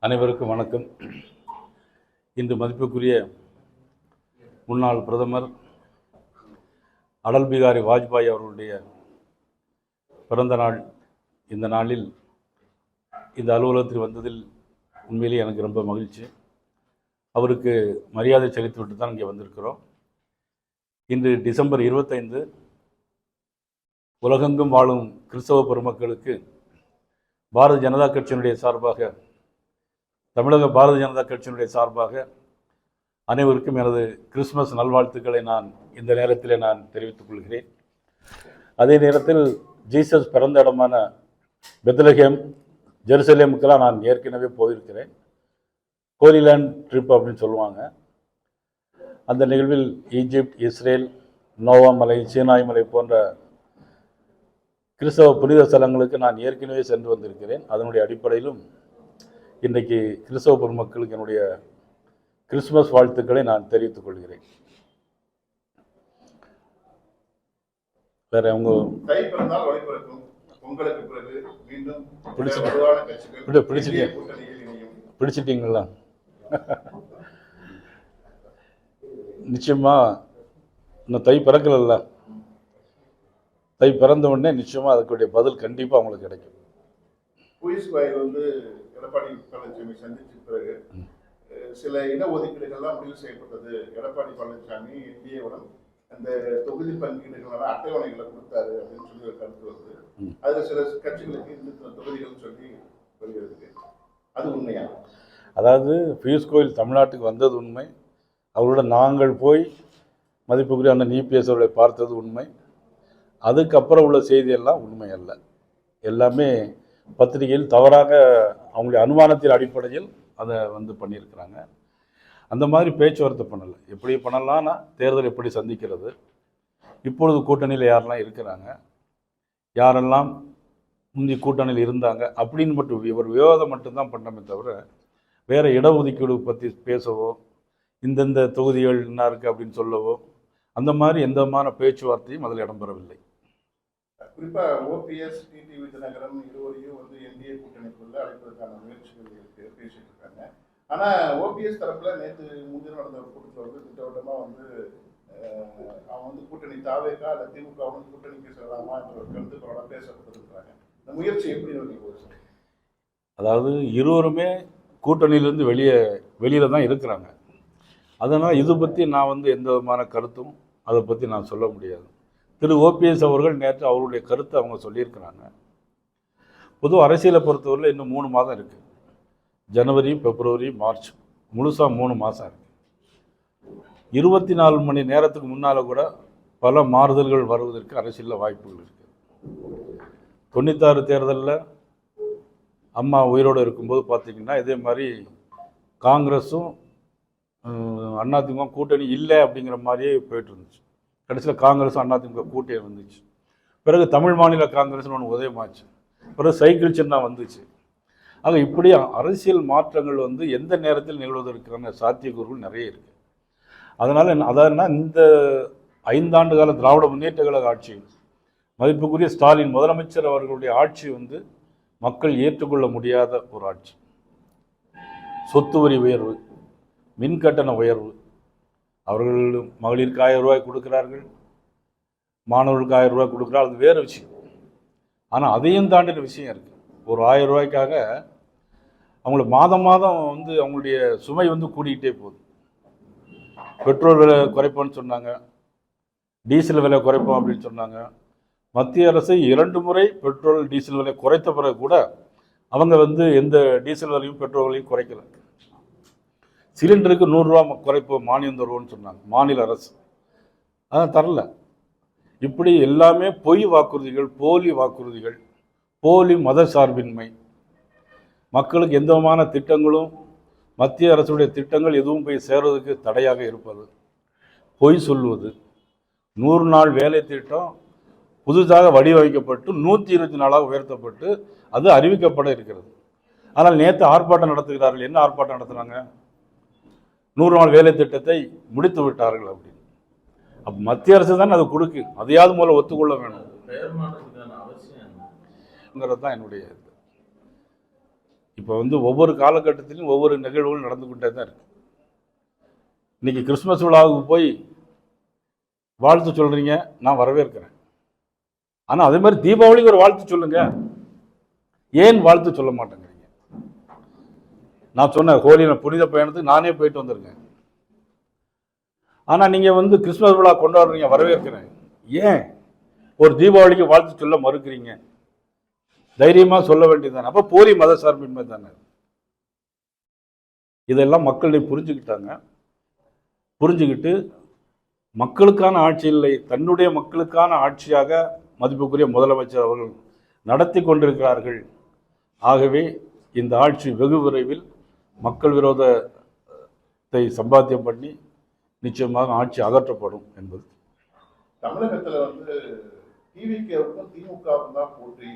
அனைவருக்கும் வணக்கம். இன்று மதிப்புக்குரிய முன்னாள் பிரதமர் அடல் பிகாரி வாஜ்பாய் அவர்களுடைய பிறந்த நாள். இந்த நாளில் இந்த அலுவலகத்தில் வந்ததில் உண்மையிலேயே எனக்கு ரொம்ப மகிழ்ச்சி. அவருக்கு மரியாதை செலுத்திவிட்டு தான் இங்கே வந்திருக்கிறோம். இன்று டிசம்பர் 25 உலகெங்கும் வாழும் கிறிஸ்தவ பெருமக்களுக்கு பாரதிய ஜனதா கட்சியினுடைய சார்பாக, தமிழக பாரதிய ஜனதா கட்சியினுடைய சார்பாக அனைவருக்கும் எனது கிறிஸ்துமஸ் நல்வாழ்த்துக்களை நான் இந்த நேரத்தில் நான் தெரிவித்துக் கொள்கிறேன். அதே நேரத்தில் ஜீசஸ் பிறந்த இடமான பெத்லஹேம், ஜெருசலேமுக்கெல்லாம் நான் ஏற்கனவே போயிருக்கிறேன். ஹோலிலேண்ட் ட்ரிப் அப்படின்னு சொல்லுவாங்க. அந்த நிகழ்வில் ஈஜிப்ட், இஸ்ரேல், நோவா மலை, சீனாய் மலை போன்ற கிறிஸ்தவ புனித ஸ்தலங்களுக்கு நான் ஏற்கனவே சென்று வந்திருக்கிறேன். அதனுடைய அடிப்படையிலும் இன்றைக்கு கிறிஸ்தவ பெருமக்களுக்கு என்னுடைய கிறிஸ்துமஸ் வாழ்த்துக்களை நான் தெரிவித்துக் கொள்கிறேன். வேற அவங்க பிடிச்சிட்டீங்களா? நிச்சயமா இன்னும் தை பிறக்கல. தை பிறந்த உடனே நிச்சயமா அதுக்குடைய பதில் கண்டிப்பா அவங்களுக்கு கிடைக்கும். எடப்பாடி பழனிசாமி சந்திச்ச பிறகு சில இடஒதுக்கீடுகள்லாம் முடிவு செய்யப்பட்டது. எடப்பாடி பழனிசாமி என்டிஏவுடன் அந்த தொகுதி பங்கீடுகள் அட்டவணைகளை கொடுத்தாரு அப்படின்னு சொல்லி ஒரு கருத்து வருது. அதுல சில கட்சிகளுக்கு இந்த தொகுதிகள் சொல்லி வருகிறது. அது உண்மையா? அதாவது பியூஷ் கோயல் தமிழ்நாட்டுக்கு வந்தது உண்மை. அவரோட நாங்கள் போய் மதிப்புக்குரிய அந்த இபிஎஸ் அவர்களை பார்த்தது உண்மை. அதுக்கப்புறம் உள்ள செய்தியெல்லாம் உண்மை அல்ல. எல்லாமே பத்திரிகையில் தவறாக அவங்களுடைய அனுமானத்தின் அடிப்படையில் அதை பண்ணியிருக்கிறாங்க. அந்த மாதிரி பேச்சுவார்த்தை பண்ணலை. எப்படி பண்ணலாம்னா, தேர்தல் எப்படி சந்திக்கிறது, இப்பொழுது கூட்டணியில் யாரெல்லாம் இருக்கிறாங்க, யாரெல்லாம் முந்தைய கூட்டணியில் இருந்தாங்க அப்படின்னு மட்டும் ஒரு விவாதம் மட்டும்தான் பண்ணமே தவிர வேறு இடஒதுக்கீடு பற்றி பேசவோ, இந்தந்த தொகுதிகள் என்ன இருக்குது அப்படின்னு சொல்லவோ, அந்த மாதிரி எந்த விதமான பேச்சுவார்த்தையும் அதில் இடம்பெறவில்லை. குறிப்பா ஓபிஎஸ், டிடிவி தினகரன் இருவரையும் என்டிஏ கூட்டணிக்குள்ள அழைப்பதற்கான முயற்சிகள் இருக்கு, பேசிட்டு இருக்காங்க. ஆனா ஓபிஎஸ் தரப்புல நேற்று முன்தினம் நடந்த ஒரு கூட்டத்தில் திட்டவட்டமா அவன் கூட்டணி தாவேக்கா அல்ல திமுக கூட்டணிக்கு செல்லலாமா என்ற ஒரு கருத்துக்களோட பேசப்பட்டிருக்கிறாங்க. இந்த முயற்சி எப்படி இருக்கு? அதாவது இருவருமே கூட்டணியிலிருந்து வெளியில தான் இருக்கிறாங்க. அதனால் இது பற்றி நான் எந்த விதமான கருத்தும் அதை பற்றி நான் சொல்ல முடியாது. திரு ஓபிஎஸ் அவர்கள் நேற்று அவருடைய கருத்தை அவங்க சொல்லியிருக்கிறாங்க. பொது அரசியலை பொறுத்தவரையில் இன்னும் 3 மாதம் இருக்குது. ஜனவரி, பிப்ரவரி, மார்ச், முழுசாக 3 மாதம் இருக்குது. 24 மணி நேரத்துக்கு முன்னால் கூட பல மாறுதல்கள் வருவதற்கு அரசியலில் வாய்ப்புகள் இருக்குது. 96 தேர்தலில் அம்மா உயிரோடு இருக்கும்போது பார்த்திங்கன்னா இதே மாதிரி காங்கிரஸும் அதிமுக கூட்டணி இல்லை அப்படிங்கிற மாதிரியே போயிட்டு இருந்துச்சு. கடைசியில் காங்கிரஸும் அதிமுக கூட்டணி வந்துச்சு. பிறகு தமிழ் மாநில காங்கிரஸ்னு ஒன்று உதயமாச்சு. பிறகு சைக்கிள் சின்னம் வந்துச்சு. ஆக இப்படி அரசியல் மாற்றங்கள் எந்த நேரத்தில் நிகழ்வதற்கான சாத்தியக்கூறுகள் நிறைய இருக்குது. அதனால் இந்த 5 ஆண்டு கால திராவிட முன்னேற்ற கழக ஆட்சி, மதிப்புக்குரிய ஸ்டாலின் முதலமைச்சர் அவர்களுடைய ஆட்சி மக்கள் ஏற்றுக்கொள்ள முடியாத ஒரு ஆட்சி. சொத்து வரி உயர்வு, மின்கட்டண உயர்வு, அவர்கள் மகளிருக்கு 1000 ரூபாய் கொடுக்கிறார்கள், மாணவர்களுக்கு 1000 ரூபாய் கொடுக்குறாங்க, அது வேறு விஷயம். ஆனால் அதையும் தாண்டின விஷயம் இருக்குது. ஒரு 1000 ரூபாய்க்காக அவங்களுக்கு மாதம் அவங்களுடைய சுமை கூடிக்கிட்டே போகுது. பெட்ரோல் விலை குறைப்போன்னு சொன்னாங்க, டீசல் விலை குறைப்போம் அப்படின்னு சொன்னாங்க. மத்திய அரசு 2 முறை பெட்ரோல் டீசல் விலை குறைத்த பிறகு கூட அவங்க எந்த டீசல் விலையும் பெட்ரோல் விலையும் குறைக்கல. சிலிண்டருக்கு 100 ரூபா குறைப்போம், மானியம் தருவோம்னு சொன்னாங்க மாநில அரசு. அதான் தரல. இப்படி எல்லாமே பொய் வாக்குறுதிகள், போலி வாக்குறுதிகள், போலி மத சார்பின்மை, மக்களுக்கு எந்த விதமான திட்டங்களும் மத்திய அரசுடைய திட்டங்கள் எதுவும் போய் சேர்வதற்கு தடையாக இருப்பது, பொய் சொல்வது, 100 நாள் வேலை திட்டம் புதுதாக வடிவமைக்கப்பட்டு 124 உயர்த்தப்பட்டு அது அறிவிக்கப்பட இருக்கிறது. ஆனால் நேற்று ஆர்ப்பாட்டம் நடத்துகிறார்கள். என்ன ஆர்ப்பாட்டம் நடத்துனாங்க? 100 நாள் வேலை திட்டத்தை முடித்து விட்டார்கள் அப்படின்னு. அப்போ மத்திய அரசு தான் அதை கொடுக்கு, அதையாவது மூலம் ஒத்துக்கொள்ள வேணும். தான் என்னுடைய இப்போ வந்து ஒவ்வொரு காலகட்டத்திலும் ஒவ்வொரு நிகழ்வுகள் நடந்து கொண்டே தான் இருக்கு. இன்னைக்கு கிறிஸ்மஸ் விழாவுக்கு போய் வாழ்த்து சொல்றீங்க, நான் வரவேற்கிறேன். ஆனால் அதே மாதிரி தீபாவளிக்கு ஒரு வாழ்த்து சொல்லுங்க, ஏன் வாழ்த்து சொல்ல மாட்டேங்கிறீங்க? நான் சொன்ன ஹோலி புனித பயணத்துக்கு நானே போயிட்டு வந்திருக்கேன். ஆனால் நீங்கள் வந்து கிறிஸ்மஸ் விழா கொண்டாடுறீங்க, வரவேற்கிறேன், ஏன் ஒரு தீபாவளிக்கு வாழ்த்து சொல்ல மறுக்கிறீங்க? தைரியமாக சொல்ல வேண்டியதுதானே. அப்போ போலி மத சார்பின்மை தானே. இதெல்லாம் மக்கள் புரிஞ்சுக்கிட்டாங்க. புரிஞ்சுக்கிட்டு மக்களுக்கான ஆட்சி இல்லை, தன்னுடைய மக்களுக்கான ஆட்சியாக மதிப்புக்குரிய முதலமைச்சர் அவர்கள் நடத்தி கொண்டிருக்கிறார்கள். ஆகவே இந்த ஆட்சி வெகு விரைவில் மக்கள் விரோதத்தை சம்பாத்தியம் பண்ணி நிச்சயமாக ஆட்சி அகற்றப்படும் என்பது. தமிழகத்தில் வந்து டிவிகேவுக்கும் திமுகவுக்கும் தான் போட்டி,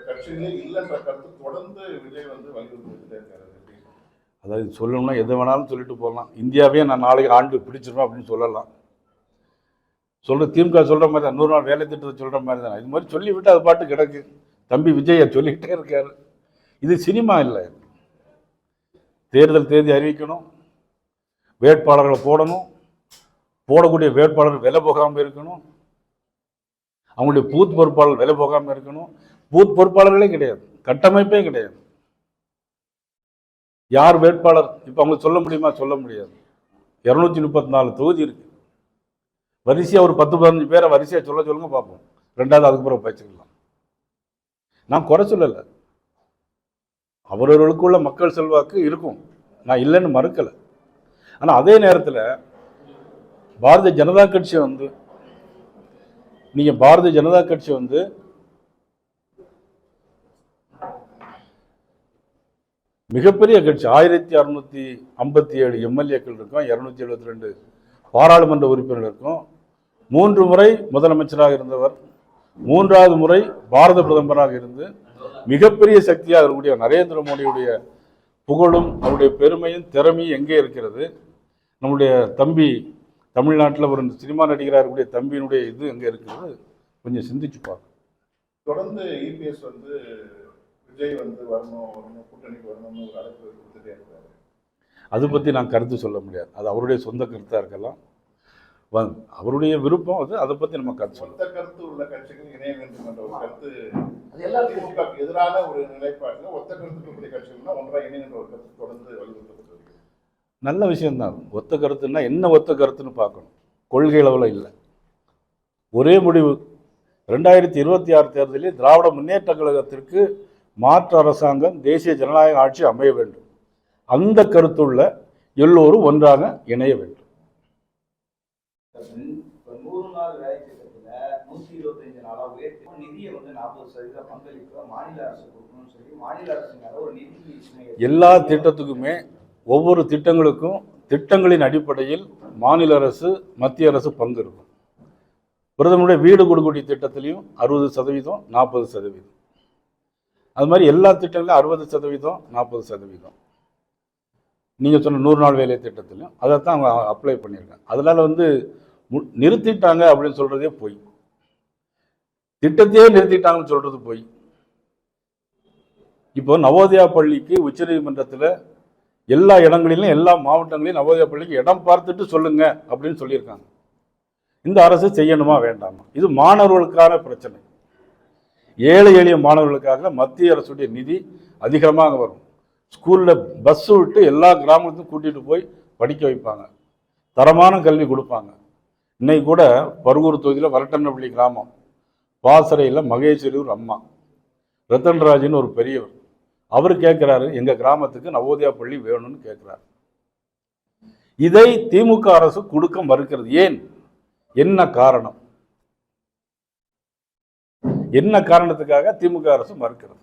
கட்சிகளே இல்லைன்ற கருத்து தொடர்ந்து விஜய் வந்து வலியுறுத்திட்டே இருக்காரு. அதாவது சொல்லணும்னா எதை வேணாலும் சொல்லிட்டு போகலாம். இந்தியாவே நான் நாளைக்கு ஆண்டு பிடிச்சிருவேன் அப்படின்னு சொல்லலாம். திமுக சொல்கிற மாதிரி தான், 100 நாள் வேலை திட்டத்தை சொல்கிற மாதிரி தான். இது மாதிரி சொல்லிவிட்டு அது பாட்டு கிடக்கு. தம்பி விஜயை சொல்லிக்கிட்டே இருக்காரு. இது சினிமா இல்லை. தேர்தல் தேதி அறிவிக்கணும், வேட்பாளர்களை போடணும், போடக்கூடிய வேட்பாளர் விலை போகாமல் இருக்கணும், அவங்களுடைய பூத் பொறுப்பாளர் விலை போகாமல் இருக்கணும். பூத் பொறுப்பாளர்களே கிடையாது, கட்டமைப்பே கிடையாது. யார் வேட்பாளர் இப்போ அவங்களுக்கு சொல்ல முடியுமா? சொல்ல முடியாது. 234 தொகுதி இருக்கு. வரிசையாக ஒரு 10-15 பேரை வரிசையாக சொல்லுங்க பார்ப்போம். ரெண்டாவது அதுக்கு பிறகு பேசிக்கலாம். நான் குறை சொல்லலை, அவரவர்களுக்குள்ள மக்கள் செல்வாக்கு இருக்கும், நான் இல்லைன்னு மறுக்கலை. ஆனால் அதே நேரத்தில் பாரதிய ஜனதா கட்சி வந்து மிகப்பெரிய கட்சி. 1657 எம்எல்ஏக்கள் இருக்கும், 272 பாராளுமன்ற உறுப்பினர்கள் இருக்கும். 3 முறை முதலமைச்சராக இருந்தவர், 3வது முறை பாரத பிரதமராக இருந்து மிகப்பெரிய சக்தியாக இருக்கக்கூடிய நரேந்திர மோடியுடைய புகழும் அவருடைய பெருமையும் திறமையும் எங்கே இருக்கிறது? நம்முடைய தம்பி தமிழ்நாட்டில் ஒரு சினிமா நடிகராக இருக்கக்கூடிய தம்பியினுடைய இது எங்கே இருக்கிறது? கொஞ்சம் சிந்திச்சு பார்க்க. தொடர்ந்து இபிஎஸ் வந்து விஜய் வந்து வரணும் கூட்டணிக்கு வரணும்னு ஒரு அழைப்பு கொடுத்துட்டே இருக்காரு. அதை பற்றி நான் கருத்து சொல்ல முடியாது. அது அவருடைய சொந்த கருத்தாக இருக்கலாம், அவருடைய விருப்பம். அதை பற்றி நம்ம கருத்து சொல்ல. சொந்த கருத்து உள்ள கட்சிகள் இணைய வேண்டும் என்ற ஒரு கருத்து, திமுகவுக்கு எதிரான ஒரு நிலைப்பாட்டில் ஒத்த கருத்துக்கூடிய கட்சிகள்னா ஒன்றாக இணைகின்ற ஒரு கருத்து தொடர்ந்து வலியுறுத்தப்பட்டிருக்கு. நல்ல விஷயம்தான். ஒத்த கருத்துன்னா என்ன ஒத்த கருத்துன்னு பார்க்கணும். கொள்கை அளவில் இல்லை, ஒரே முடிவு. 2026 தேர்தலில் திராவிட முன்னேற்ற கழகத்திற்கு மாற்று அரசாங்கம், தேசிய ஜனநாயக ஆட்சி அமைய வேண்டும். அந்த கருத்துள்ள எல்லோரும் ஒன்றாக இணைய வேண்டும். 100 நாள் வேலை திட்டத்தில் 125 நாளாக உயர்த்தி நிதியை வந்து 40% பங்களிப்பு மாநில அரசு கொடுக்கணும்னு சொல்லி மாநில அரசு ஒரு நிதி எல்லா திட்டத்துக்குமே ஒவ்வொரு திட்டங்களுக்கும் திட்டங்களின் அடிப்படையில் மாநில அரசு மத்திய அரசு பங்கு இருக்கும். பிரதமருடைய வீடு கொடுக்கக்கூடிய திட்டத்திலையும் 60%, 40%. அது மாதிரி எல்லா திட்டங்களையும் 60%, 40%. நீங்கள் சொன்ன 100 நாள் வேலை திட்டத்திலையும் அதைத்தான் அவங்க அப்ளை பண்ணியிருக்காங்க. அதனால் வந்து நிறுத்திட்டாங்க அப்படின்னு சொல்கிறதே போய், திட்டத்தையே நிறுத்திட்டாங்கன்னு சொல்கிறது போய். இப்போ நவோதயா பள்ளிக்கு உச்சநீதிமன்றத்தில் எல்லா இடங்களிலும் எல்லா மாவட்டங்களிலும் நவோதயா பள்ளிக்கு இடம் பார்த்துட்டு சொல்லுங்க அப்படின்னு சொல்லியிருக்காங்க. இந்த அரசு செய்யணுமா வேண்டாமா? இது மாணவர்களுக்கான பிரச்சனை. ஏழை எளிய மாணவர்களுக்காக மத்திய அரசுடைய நிதி அதிகமாக வரும். ஸ்கூலில் பஸ் விட்டு எல்லா கிராமத்துக்கும் கூட்டிகிட்டு போய் படிக்க வைப்பாங்க, தரமான கல்வி கொடுப்பாங்க. இன்னைக்கு கூட பருகூர் தொகுதியில் வரட்டன்னப்பள்ளி கிராமம் பாசறையில் மகேஸ்வரி ஒரு அம்மா, ரத்தன்ராஜின்னு ஒரு பெரியவர், அவர் கேட்குறாரு எங்கள் கிராமத்துக்கு நவோதயா பள்ளி வேணும்னு கேட்குறாரு. இதை திமுக அரசு கொடுக்க மறுக்கிறது. ஏன்? என்ன காரணம்? என்ன காரணத்துக்காக திமுக அரசு மறுக்கிறது?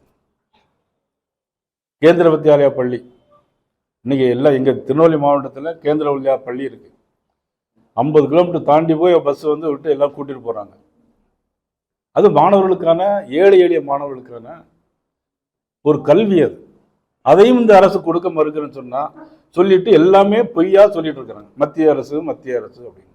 கேந்திர வித்யாலயா பள்ளி இன்னைக்கு எல்லாம் எங்கள் திருநெல்வேலி மாவட்டத்தில் கேந்திர வித்யாலயா பள்ளி இருக்கு. 50 கிலோமீட்டர் தாண்டி போய் பஸ் வந்து விட்டு எல்லாம் கூட்டிட்டு போறாங்க. அது மாணவர்களுக்கான, ஏழை எளிய மாணவர்களுக்கான ஒரு கல்வி. அதையும் இந்த அரசு கொடுக்க மறுக்கிறேன்னு சொன்னா சொல்லிட்டு எல்லாமே பொய்யா சொல்லிட்டு இருக்கிறாங்க. மத்திய அரசு அப்படின்னு.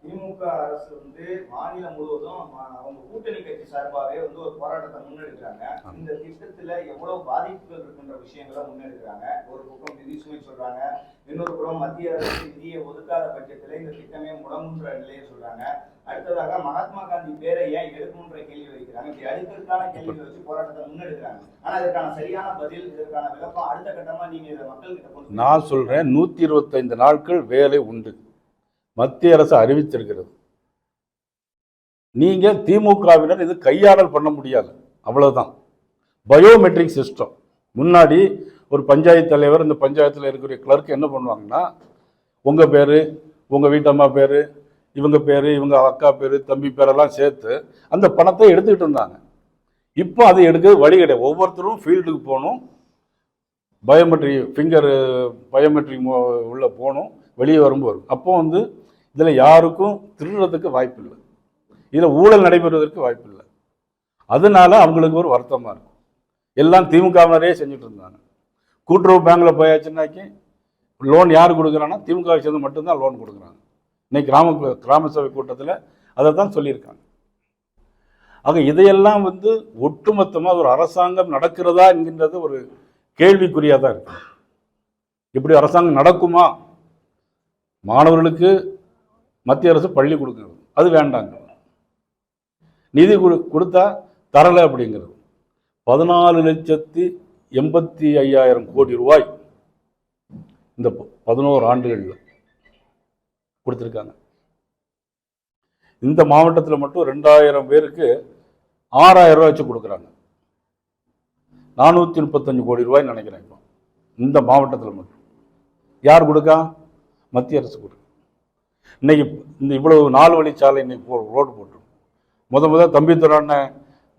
திமுக அரசு வந்து மாநிலம் முழுவதும் அவங்க கூட்டணி கட்சி சார்பாகவே வந்து ஒரு போராட்டத்தை முன்னெடுக்கிறாங்க. இந்த திட்டத்துல எவ்வளவு பாதிப்புகள் இருக்கின்ற விஷயங்களை முன்னெடுக்கிறாங்க. ஒரு பக்கம் நிதி சுமை சொல்றாங்க, இன்னொரு புறம் மத்திய அரசு நிதியை ஒதுக்காத பட்சத்துல இந்த திட்டமே முடங்குன்ற நிலையை சொல்றாங்க. அடுத்ததாக மகாத்மா காந்தி பேரை ஏன் எடுக்கணுன்ற கேள்வி வைக்கிறாங்க. இப்படி அடுக்கடுக்கான கேள்விகளை வச்சு போராட்டத்தை முன்னெடுக்கிறாங்க. ஆனா இதற்கான சரியான பதில், இதற்கான விளக்கம் அடுத்த கட்டமா நீங்க இதை மக்கள்கிட்ட கொண்டு நான் சொல்றேன், 125 நாட்கள் வேலை உண்டு, மத்திய அரசு அறிவித்திருக்கிறது. நீங்க திமுகவினர் இது கையாடல் பண்ண முடியாது, அவ்வளவுதான். Biometric system. முன்னாடி ஒரு பஞ்சாயத்து தலைவர், இந்த பஞ்சாயத்தில் இருக்கிற கிளர்க் என்ன பண்ணுவாங்கன்னா, உங்க பேரு, உங்க வீட்டம்மா பேரு, இவங்க பேரு, இவங்க அக்கா பேரு, தம்பி பேரெல்லாம் சேர்த்து அந்த பணத்தை எடுத்துக்கிட்டு இருந்தாங்க. இப்போ அதை எடுக்க வழி கிடையாது. ஒவ்வொருத்தரும் ஃபீல்டுக்கு போகணும், பயோமெட்ரிக் ஃபிங்கர் பயோமெட்ரிக் உள்ள போகணும், வெளியே வரும்போது. அப்போ வந்து இதில் யாருக்கும் திருடுறதுக்கு வாய்ப்பு இல்லை, இதில் ஊழல் நடைபெறுவதற்கு வாய்ப்பு இல்லை. அதனால அவங்களுக்கு ஒரு வருத்தமாக இருக்கும். எல்லாம் திமுகவினரே செஞ்சுட்டு இருந்தாங்க. கூட்டுறவு பேங்கில் போயாச்சுன்னாக்கி லோன் யார் கொடுக்குறாங்கன்னா திமுகவை சேர்ந்து மட்டும்தான் லோன் கொடுக்குறாங்க. இன்னைக்கு கிராம சபை கூட்டத்தில் அதை தான் சொல்லியிருக்காங்க. ஆக இதையெல்லாம் வந்து ஒட்டுமொத்தமாக ஒரு அரசாங்கம் நடக்கிறதா என்கின்றது ஒரு கேள்விக்குறியாக தான் இருக்கு. இப்படி அரசாங்கம் நடக்குமா? மாணவர்களுக்கு மத்திய அரசு பள்ளி கொடுக்குறது, அது வேண்டாங்க. நிதி கொடுத்தா தரலை அப்படிங்கிறது. 14,85,000 கோடி ரூபாய் இந்த 11 ஆண்டுகளில் கொடுத்துருக்காங்க. இந்த மாவட்டத்தில் மட்டும் 2000 பேருக்கு 6,000 ரூபாய் வச்சு கொடுக்குறாங்க. 435 கோடி ரூபாய் நினைக்கிறேன். இப்போ இந்த மாவட்டத்தில் மட்டும் யார் கொடுக்கா? மத்திய அரசு கொடுக்க. இன்னைக்கு இந்த இவ்வளவு 4 வழிச்சாலை இன்னைக்கு ரோடு போட்டுரும். முத தம்பிதுரை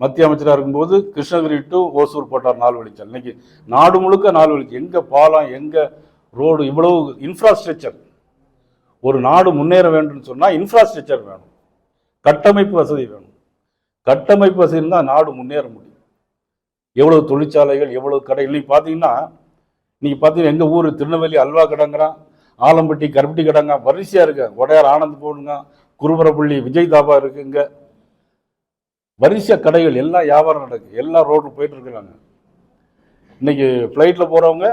மத்திய அமைச்சராக இருக்கும்போது கிருஷ்ணகிரி டு ஓசூர் போட்டார் 4 வழிச்சாலை. இன்னைக்கு நாடு முழுக்க 4 வழிச்சாலை. எங்க பாலம், எங்க ரோடு, இவ்வளவு இன்ஃப்ராஸ்ட்ரக்சர். ஒரு நாடு முன்னேற வேண்டும் சொன்னால் இன்ஃப்ராஸ்ட்ரக்சர் வேணும், கட்டமைப்பு வசதி வேணும். கட்டமைப்பு வசதி இருந்தால் நாடு முன்னேற முடியும். எவ்வளவு தொழிற்சாலைகள், எவ்வளவு கடை. இன்னைக்கு பார்த்தீங்கன்னா எங்கள் ஊர் திருநெல்வேலி அல்வா கடைங்கிறான், ஆலம்பட்டி கருப்பட்டி கடைங்க வரிசையாக இருக்கு. உடையார் ஆனந்த் போடுங்க, குருபரப்பள்ளி விஜய் தாபா இருக்கு. இங்கே வரிசை கடைகள் எல்லாம் வியாபாரம் நடக்குது, எல்லாம் ரோட்டில் போயிட்டு இருக்கிறாங்க. இன்னைக்கு ஃப்ளைட்டில் போகிறவங்க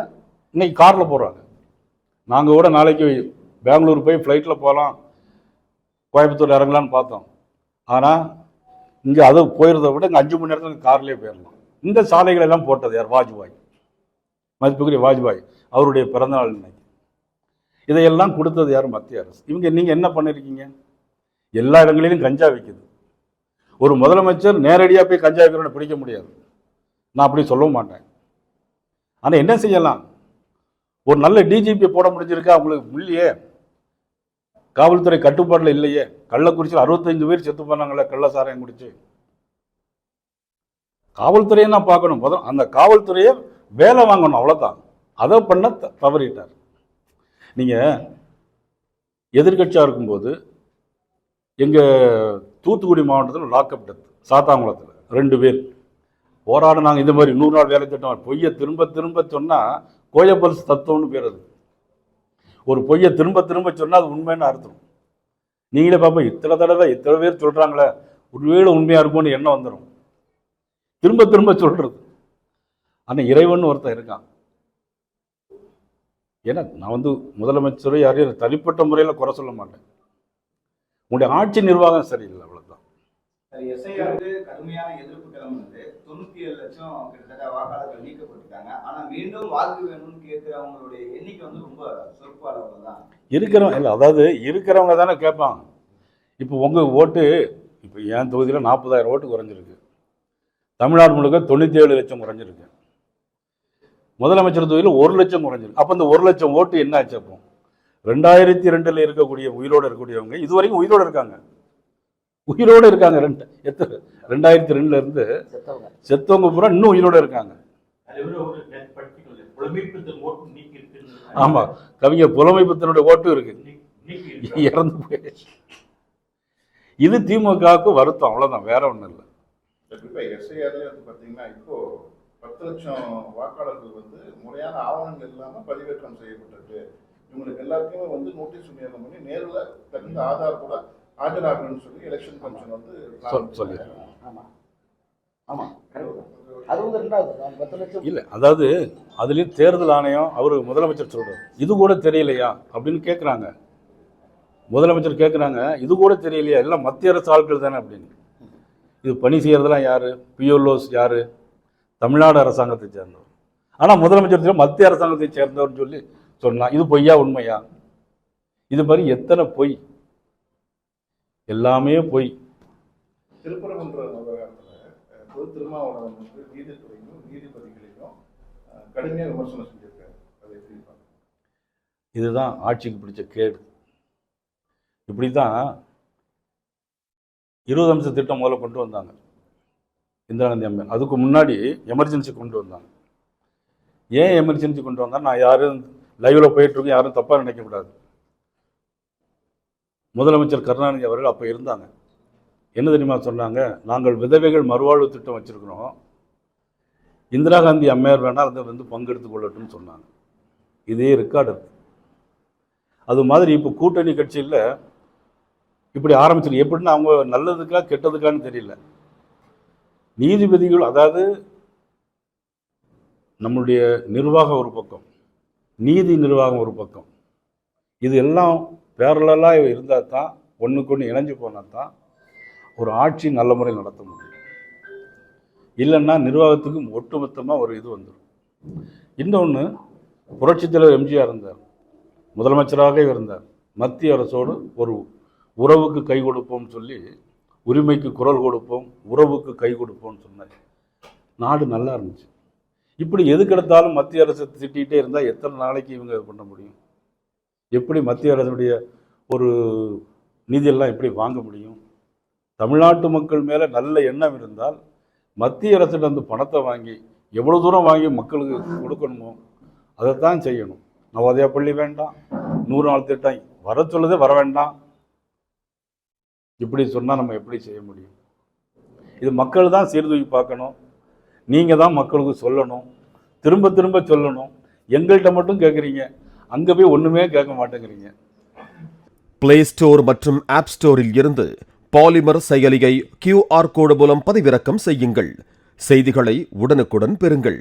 இன்னைக்கு காரில் போகிறாங்க. நாங்கள் கூட நாளைக்கு பெங்களூர் போய் ஃப்ளைட்டில் போகலாம், கோயம்புத்தூர் இறங்கலான்னு பார்த்தோம். ஆனால் இங்கே அதை போயிருந்த விட இங்கே 5 மணி நேரத்தில் கார்லேயே போயிடலாம். இந்த சாலைகள் எல்லாம் போட்டது யார்? வாஜ்பாய், மதிப்புக்குரிய வாஜ்பாய். அவருடைய பிறந்தநாள் இன்னைக்கு. இதையெல்லாம் கொடுத்தது யார்? மத்திய அரசு. நீங்கள் என்ன பண்ணியிருக்கீங்க? எல்லா இடங்களிலும் கஞ்சா விற்குது. ஒரு முதலமைச்சர் நேரடியாக போய் கஞ்சா விற்கிறவனை பிடிக்க முடியாது, நான் அப்படி சொல்ல மாட்டேன். ஆனால் என்ன செய்யலாம்? ஒரு நல்ல டிஜிபி போட முடிஞ்சிருக்கா? அவங்களுக்கு இல்லையே, காவல்துறை கட்டுப்பாட்டில் இல்லையே. கள்ளக்குறிச்சியில் 65 பேர் செத்து போனாங்களே கள்ள சாராயம் குடிச்சு. காவல்துறையை நான் பார்க்கணும், முதல் அந்த காவல்துறையை வேலை வாங்கணும், அவ்வளோதான். அதை பண்ண தவறிட்டார். நீங்கள் எதிர்கட்சியாக இருக்கும்போது எங்கள் தூத்துக்குடி மாவட்டத்தில் லாக்அப் டெத், சாத்தாங்குளத்தில் 2 பேர் போராடினாங்க. இந்த மாதிரி 100 நாள் வேலை திட்டம் பொய்யை திரும்ப திரும்ப சொன்னால் கோயபல்ஸ் தத்துவம்னு பேர். அது ஒரு பொய்யை திரும்ப திரும்ப சொன்னால் அது உண்மைன்னு அர்த்தம். நீங்களே பார்ப்போம், இத்தனை தடவை இத்தனை பேர் சொல்கிறாங்களே, ஒருவேளை உண்மையாக இருக்கும்னு எண்ணம் வந்துடும், திரும்ப திரும்ப சொல்கிறது. ஆனால் இறைவன் ஒருத்தன் இருக்கான். ஏன்னா நான் வந்து முதலமைச்சரை யாரையும் தனிப்பட்ட முறையில் குறை சொல்ல மாட்டேன். உங்களுடைய ஆட்சி நிர்வாகம் சரியில்லை, அவ்வளோதான். எஸ்ஐஆருக்கு கடுமையான எதிர்ப்பு கிளம்புனது. 97 லட்சம் கிட்டத்தட்ட வாக்காளர்கள் நீக்கப்பட்டிருக்காங்க. ஆனால் மீண்டும் வாக்கு வேணும்னு கேட்கிறவங்களுடைய எண்ணிக்கை வந்து ரொம்ப சொற்ப அளவில் தான் இருக்கிறவங்க. இல்லை, அதாவது இருக்கிறவங்க தானே கேட்பாங்க. இப்போ உங்கள் ஓட்டு, இப்போ என் தொகுதியில் 40,000 ஓட்டு குறைஞ்சிருக்கு. தமிழ்நாடு முழுக்க 97 லட்சம் குறைஞ்சிருக்கு. முதலமைச்சர் தொகுதியில் 1 லட்சம் குறைஞ்சிருக்கு. அப்போ இந்த 1 லட்சம் ஓட்டு என்ன ஆச்சு? அப்போ 2002 இருக்கக்கூடிய உயிரோடு இருக்கக்கூடியவங்க இதுவரைக்கும் உயிரோடு இருக்காங்க, உயிரோடு இருக்காங்க. 2002 இருந்து செத்தவங்க பூரா இன்னும் உயிரோடு இருக்காங்க. ஆமா, கவிஞர் புலமைப்பித்தனுடைய ஓட்டு இருக்கு, இறந்து போயிடுச்சு. இது திமுகவுக்கு வருத்தம், அவ்வளவுதான், வேற ஒண்ணும் இல்லை. குறிப்பா எஸ்ஐஆர்ல வந்து பாத்தீங்கன்னா இப்போ 10 லட்சம் வாக்காளர்கள் வந்து முறையான ஆவணங்கள் இல்லாம பதிவேற்றம் செய்யப்பட்டிருக்கு. இவங்களுக்கு எல்லாருக்குமே வந்து நோட்டீஸ் விநியோகம் பண்ணி நேரில் தகுந்த ஆதார் கூட ஆஜராகணும்னு சொல்லி எலெக்ஷன் கமிஷன் வந்து சொல்லி ஆமா ஆமா அது வந்து ரெண்டாவது 10 லட்சம் இல்லை, அதாவது அதுலேயும் தேர்தல் ஆணையம் அவர் முதலமைச்சர் சொல்கிறார் இது கூட தெரியலையா அப்படின்னு கேட்குறாங்க. முதலமைச்சர் கேட்குறாங்க இது கூட தெரியலையா, எல்லாம் மத்திய அரசு ஆட்கள் தானே அப்படின்னு. இது பணி செய்கிறதெல்லாம் யார்? பிஎல்ஓஸ் யார்? தமிழ்நாடு அரசாங்கத்தை சேர்ந்தவர். ஆனால் முதலமைச்சர் மத்திய அரசாங்கத்தை சேர்ந்தவர்னு சொல்லி சொன்னால் இது பொய்யா உண்மையா? இது மாதிரி எத்தனை பொய், எல்லாமே பொய். திருப்பரங்குன்ற விவகாரத்தில் திருமாவளவன் வந்து நீதித்துறையும் நீதிபதிகளையும் கடுமையாக விமர்சனம் செஞ்சிருக்காரு. அதை எப்படி பார்க்கணும்? இதுதான் ஆட்சிக்கு பிடிச்ச கேடு. இப்படி தான் 20 அம்ச திட்டம் முதல்ல கொண்டு வந்தாங்க இந்திரா காந்தி அம்மையார். அதுக்கு முன்னாடி எமர்ஜென்சி கொண்டு வந்தாங்க. ஏன் எமர்ஜென்சி கொண்டு வந்தால் நான் யாரும் லைவில் போயிட்டுருக்கோம், யாரும் தப்பாக நினைக்கக்கூடாது. முதலமைச்சர் கருணாநிதி அவர்கள் அப்போ இருந்தாங்க. என்ன தெரியுமா சொன்னாங்க? நாங்கள் விதவைகள் மறுவாழ்வு திட்டம் வச்சுருக்கிறோம், இந்திரா காந்தி அம்மையார் வேணால் அதை வந்து பங்கெடுத்து கொள்ளட்டும்னு சொன்னாங்க. இதே ரெக்கார்டு இருக்குது. அது மாதிரி இப்போ கூட்டணி கட்சியில் இப்படி ஆரம்பிச்சிருக்கு. எப்படின்னா அவங்க நல்லதுக்கா கெட்டதுக்கான்னு தெரியல. நீதிபதிகள், அதாவது நம்முடைய நிர்வாகம் ஒரு பக்கம், நீதி நிர்வாகம் ஒரு பக்கம், இது எல்லாம் பேரலாக இருந்தால் தான், ஒன்றுக்கு ஒன்று இணைஞ்சு போனால் தான் ஒரு ஆட்சி நல்ல முறையில் நடத்த முடியும். இல்லைன்னா நிர்வாகத்துக்கு ஒட்டுமொத்தமாக ஒரு இது வந்துடும். இன்னொன்று, புரட்சித் தலைவர் எம்ஜிஆர் இருந்தார், முதலமைச்சராக இருந்தார். மத்திய அரசோடு ஒரு உறவுக்கு கை கொடுப்போம்னு சொல்லி, உரிமைக்கு குரல் கொடுப்போம், உறவுக்கு கை கொடுப்போம்னு சொன்னார். நாடு நல்லா இருந்துச்சு. இப்படி எதுக்கெடுத்தாலும் மத்திய அரசு திட்டிகிட்டே இருந்தால் எத்தனை நாளைக்கு இவங்க பண்ண முடியும்? எப்படி மத்திய அரசுடைய ஒரு நிதியெல்லாம் எப்படி வாங்க முடியும்? தமிழ்நாட்டு மக்கள் மேலே நல்ல எண்ணம் இருந்தால் மத்திய அரசிடம் வந்து பணத்தை வாங்கி எவ்வளோ தூரம் வாங்கி மக்களுக்கு கொடுக்கணுமோ அதைத்தான் செய்யணும். நவோதயா பள்ளி வேண்டாம், 100 நாள் திட்டம் வர சொல்லுதே வர வேண்டாம். இப்படி சொன்னால் நம்ம எப்படி செய்ய முடியும்? இது மக்கள் தான் சீர்தூக்கி பார்க்கணும். நீங்கள் தான் மக்களுக்கு சொல்லணும், திரும்ப திரும்ப சொல்லணும். எங்கள்கிட்ட மட்டும் கேட்குறீங்க, அங்கே போய் ஒன்றுமே கேட்க மாட்டேங்கிறீங்க. பிளே ஸ்டோர் மற்றும் ஆப் ஸ்டோரில் இருந்து பாலிமர் செயலியை QR கோடு மூலம் பதிவிறக்கம் செய்யுங்கள். செய்திகளை உடனுக்குடன் பெறுங்கள்.